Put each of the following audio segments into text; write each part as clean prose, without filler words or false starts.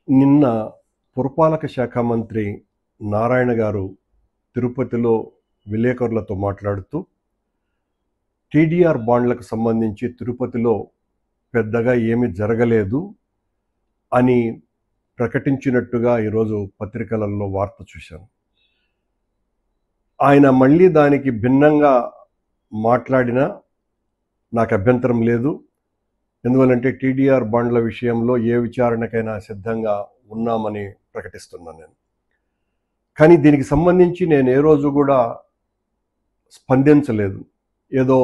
నిన్న పురపాలక శాఖ మంత్రి నారాయణ గారు తిరుపతిలో విలేకరులతో మాట్లాడుతూ టీడీఆర్ బాండ్లకు సంబంధించి తిరుపతిలో పెద్దగా ఏమీ జరగలేదు అని ప్రకటించినట్టుగా ఈరోజు పత్రికలలో వార్త చూశాను. ఆయన మళ్ళీ దానికి భిన్నంగా మాట్లాడినా నాకు అభ్యంతరం లేదు. ఎందువల్లంటే టీడీఆర్ బాండ్ల విషయంలో ఏ విచారణకైనా సిద్ధంగా ఉన్నామని ప్రకటిస్తున్నాను నేను. కానీ దీనికి సంబంధించి నేను ఏ రోజు కూడా స్పందించలేదు. ఏదో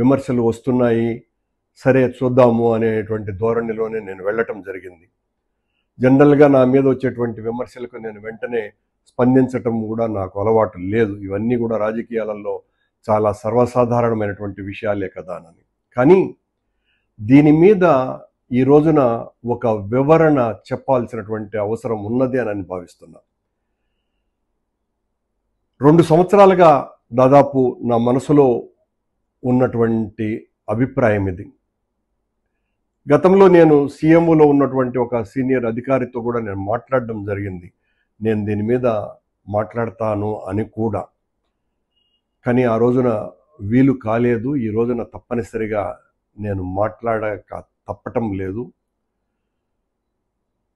విమర్శలు వస్తున్నాయి, సరే చూద్దాము అనేటువంటి ధోరణిలోనే నేను వెళ్ళటం జరిగింది. జనరల్గా నా మీద వచ్చేటువంటి విమర్శలకు నేను వెంటనే స్పందించటం కూడా నాకు అలవాటు లేదు. ఇవన్నీ కూడా రాజకీయాలలో చాలా సర్వసాధారణమైనటువంటి విషయాలే కదా అని. కానీ దీని మీద ఈ రోజున ఒక వివరణ చెప్పాల్సినటువంటి అవసరం ఉన్నది అని భావిస్తున్నా. 2 సంవత్సరాలుగా దాదాపు నా మనసులో ఉన్నటువంటి అభిప్రాయం ఇది. గతంలో నేను సీఎంఓలో ఉన్నటువంటి ఒక సీనియర్ అధికారితో కూడా నేను మాట్లాడడం జరిగింది. నేను దీని మీద మాట్లాడతాను అని కూడా. కానీ ఆ రోజున వీలు కాలేదు. ఈ రోజున తప్పనిసరిగా నేను మాట్లాడక తప్పటం లేదు.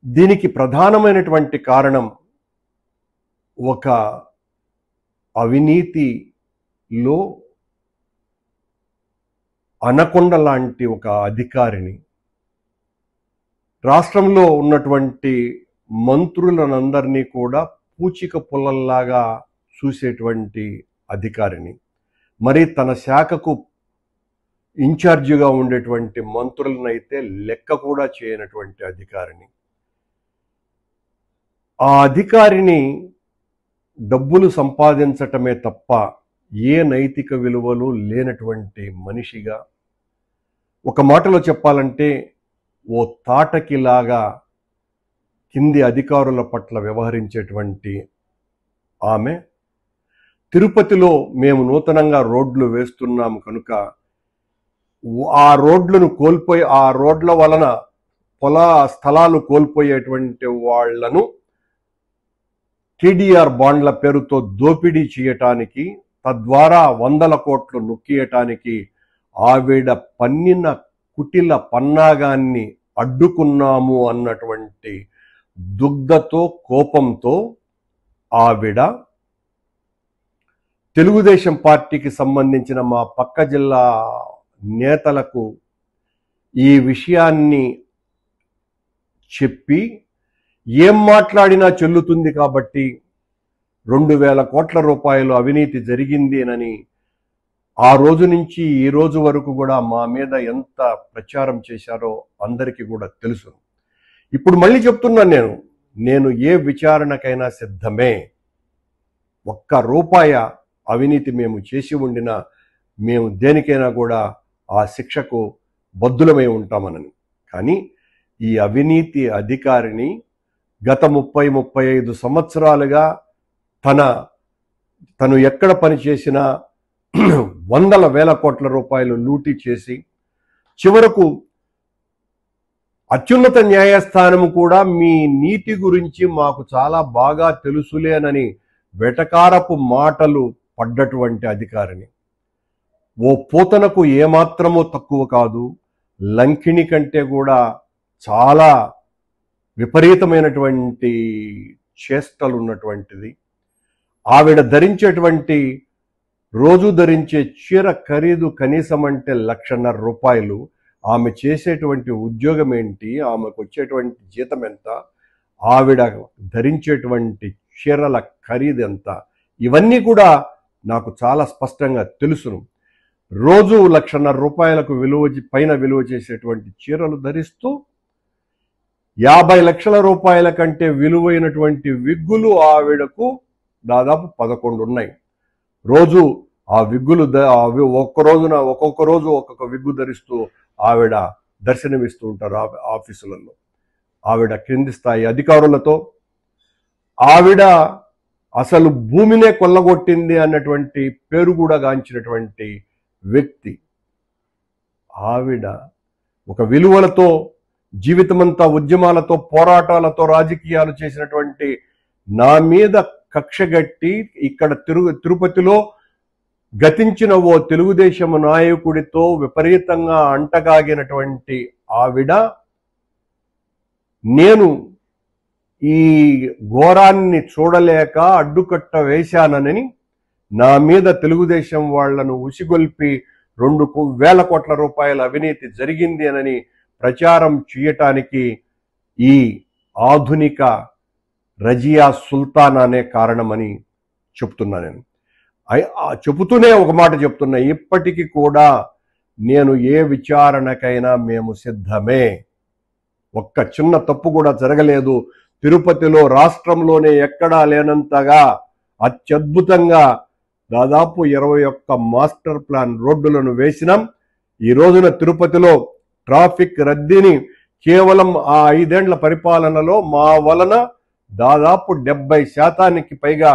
దీనికి ప్రధానమైనటువంటి కారణం ఒక అవినీతిలో అనకొండ లాంటి ఒక అధికారిని, రాష్ట్రంలో ఉన్నటువంటి మంత్రులనందరినీ కూడా పూచిక పుల్లల్లాగా చూసేటువంటి అధికారిని, మరి తన శాఖకు ఇన్ఛార్జిగా ఉండేటువంటి మంత్రులనైతే లెక్క కూడా చేయనటువంటి అధికారిని, ఆ అధికారిని డబ్బులు సంపాదించటమే తప్ప ఏ నైతిక విలువలు లేనటువంటి మనిషిగా, ఒక మాటలో చెప్పాలంటే ఓ తాటకిలాగా కింది అధికారుల పట్ల వ్యవహరించేటువంటి ఆమె, తిరుపతిలో మేము నూతనంగా రోడ్లు వేస్తున్నాము కనుక ఆ రోడ్లను కోల్పోయి, ఆ రోడ్ల వలన స్థలాలు కోల్పోయేటువంటి వాళ్లను టీడీఆర్ బాండ్ల పేరుతో దోపిడీ చేయటానికి, తద్వారా 100 కోట్లు నొక్కియటానికి ఆవిడ పన్నిన కుటిల పన్నాగాన్ని అడ్డుకున్నాము అన్నటువంటి దుగ్ధతో, కోపంతో ఆవిడ తెలుగుదేశం పార్టీకి సంబంధించిన మా పక్క జిల్లా నేతలకు ఈ విషయాన్ని చెప్పి ఏం మాట్లాడినా చెల్లుతుంది కాబట్టి 2,000 కోట్ల రూపాయలు అవినీతి జరిగింది అని ఆ రోజు నుంచి ఈ రోజు వరకు కూడా మా మీద ఎంత ప్రచారం చేశారో అందరికీ కూడా తెలుసు. ఇప్పుడు మళ్ళీ చెప్తున్నాను, నేను ఏ విచారణకైనా సిద్ధమే. 1 రూపాయి అవినీతి మేము చేసి ఉండినా మేము దేనికైనా కూడా ఆ శిక్షకు బద్దులమై ఉంటామనని. కానీ ఈ అవినీతి అధికారిని గత 30-35 సంవత్సరాలుగా తను ఎక్కడ పనిచేసినా 100,000 కోట్ల రూపాయలు లూటీ చేసి, చివరకు అత్యున్నత న్యాయస్థానం కూడా మీ నీతి గురించి మాకు చాలా బాగా తెలుసులేనని వెటకారపు మాటలు పడ్డటువంటి అధికారిని, ఓ పూతనకు ఏమాత్రమూ తక్కువ కాదు, లంకిణి కంటే కూడా చాలా విపరీతమైనటువంటి చేష్టలు ఉన్నటువంటిది. ఆవిడ ధరించేటువంటి, రోజు ధరించే చీర ఖరీదు కనీసం అంటే 1,50,000 రూపాయలు. ఆమె చేసేటువంటి ఉద్యోగం ఏంటి, ఆమెకు వచ్చేటువంటి జీతం ఎంత, ఆవిడ ధరించేటువంటి చీరల ఖరీదు ఎంత, ఇవన్నీ కూడా నాకు చాలా స్పష్టంగా తెలుసును. రోజు 1,50,000 రూపాయలకు పైన విలువ చేసేటువంటి చీరలు ధరిస్తూ 50 లక్షల రూపాయల కంటే విలువైనటువంటి విగ్గులు ఆవిడకు దాదాపు 11 ఉన్నాయి. రోజు ఆ విగ్గులు ఒక్కొక్క రోజు ఒక్కొక్క విగ్గు ధరిస్తూ ఆవిడ దర్శనమిస్తూ ఉంటారు ఆఫీసులలో. ఆవిడ క్రింది స్థాయి అధికారులతో, ఆవిడ అసలు భూమినే కొల్లగొట్టింది అన్నటువంటి పేరు కూడా గాంచినటువంటి వ్యక్తి. ఆవిడ ఒక విలువలతో జీవితమంతా ఉద్యమాలతో పోరాటాలతో రాజకీయాలు చేసినటువంటి నా మీద కక్షగట్టి ఇక్కడ తిరుపతిలో గతించిన ఓ తెలుగుదేశం నాయకుడితో విపరీతంగా అంటగాగినటువంటి ఆవిడ నేను ఈ ఘోరాన్ని చూడలేక అడ్డుకట్ట వేశానని నా మీద తెలుగుదేశం వాళ్లను ఉసిగొల్పి 2,000 కోట్ల రూపాయల అవినీతి జరిగింది అని ప్రచారం చేయటానికి ఈ ఆధునిక రజియా సుల్తాన్ అనే కారణమని చెప్తున్నా. నేను చెబుతూనే ఒక మాట చెప్తున్నా, ఇప్పటికీ కూడా నేను ఏ విచారణకైనా మేము సిద్ధమే. ఒక్క చిన్న తప్పు కూడా జరగలేదు. తిరుపతిలో రాష్ట్రంలోనే ఎక్కడా లేనంతగా అత్యద్భుతంగా దాదాపు 21 మాస్టర్ ప్లాన్ రోడ్డులను వేసినాం. ఈ రోజున తిరుపతిలో ట్రాఫిక్ రద్దీని కేవలం ఆ 5 ఏళ్ల పరిపాలనలో మా వలన దాదాపు 70% పైగా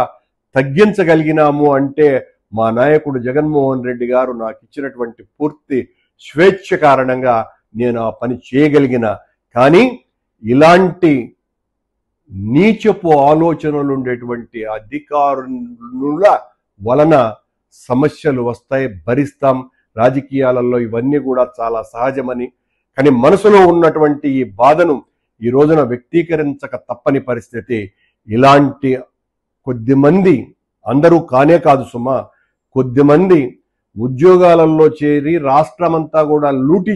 తగ్గించగలిగినాము అంటే మా నాయకుడు జగన్మోహన్ రెడ్డి గారు నాకు ఇచ్చినటువంటి పూర్తి స్వేచ్ఛ కారణంగా నేను ఆ పని చేయగలిగిన. కానీ ఇలాంటి నీచపు ఆలోచనలు ఉండేటువంటి అధికారుల వలన సమస్యలు వస్తాయి, భరిస్తాం. రాజకీయాలలో ఇవన్నీ కూడా చాలా సహజమని, కానీ మనసులో ఉన్నటువంటి ఈ బాధను ఈ రోజున వ్యక్తీకరించక తప్పని పరిస్థితి. ఇలాంటి కొద్దిమంది, అందరూ కానే కాదు సుమా, కొద్దిమంది ఉద్యోగాలలో చేరి రాష్ట్రమంతా కూడా లూటీ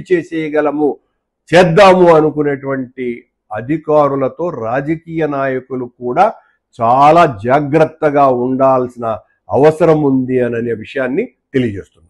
చేద్దాము అనుకునేటువంటి అధికారులతో రాజకీయ నాయకులు కూడా చాలా జాగ్రత్తగా ఉండాల్సిన అవసరం ఉంది అనే విషయాన్ని తెలియజేస్తున్నారు.